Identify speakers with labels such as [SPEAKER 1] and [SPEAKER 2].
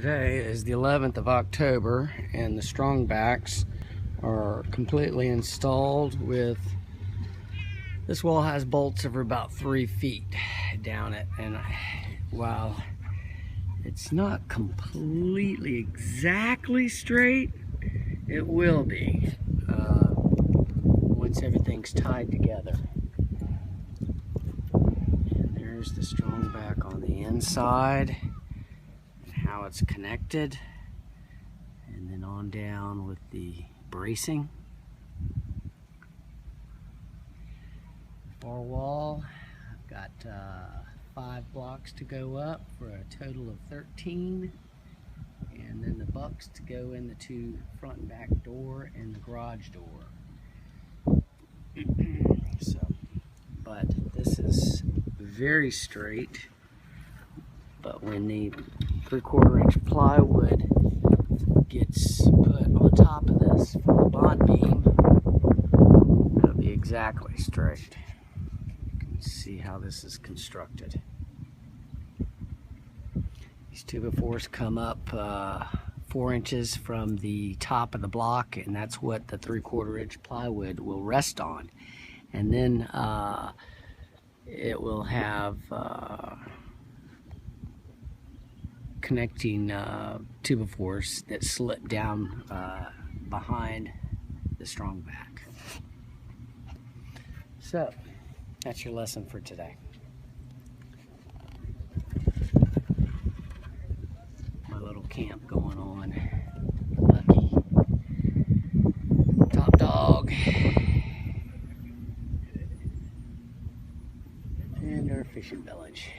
[SPEAKER 1] Today is the 11th of October and the strong backs are completely installed. With this wall has bolts of about 3 feet down it, and while it's not completely exactly straight, it will be once everything's tied together. And there's the strong back on the inside, how it's connected, and then on down with the bracing. Far wall, I've got 5 blocks to go up for a total of 13, and then the bucks to go in the 2 front and back door and the garage door. But this is very straight. But when the 3/4 inch plywood gets put on top of this for the bond beam, it'll be exactly straight. You can see how this is constructed. These 2x4s come up 4 inches from the top of the block, and that's what the 3/4 inch plywood will rest on. And then it will have connecting 2x4s that slip down behind the strong back. So that's your lesson for today. My little camp going on. Lucky. Top dog. And our fishing village.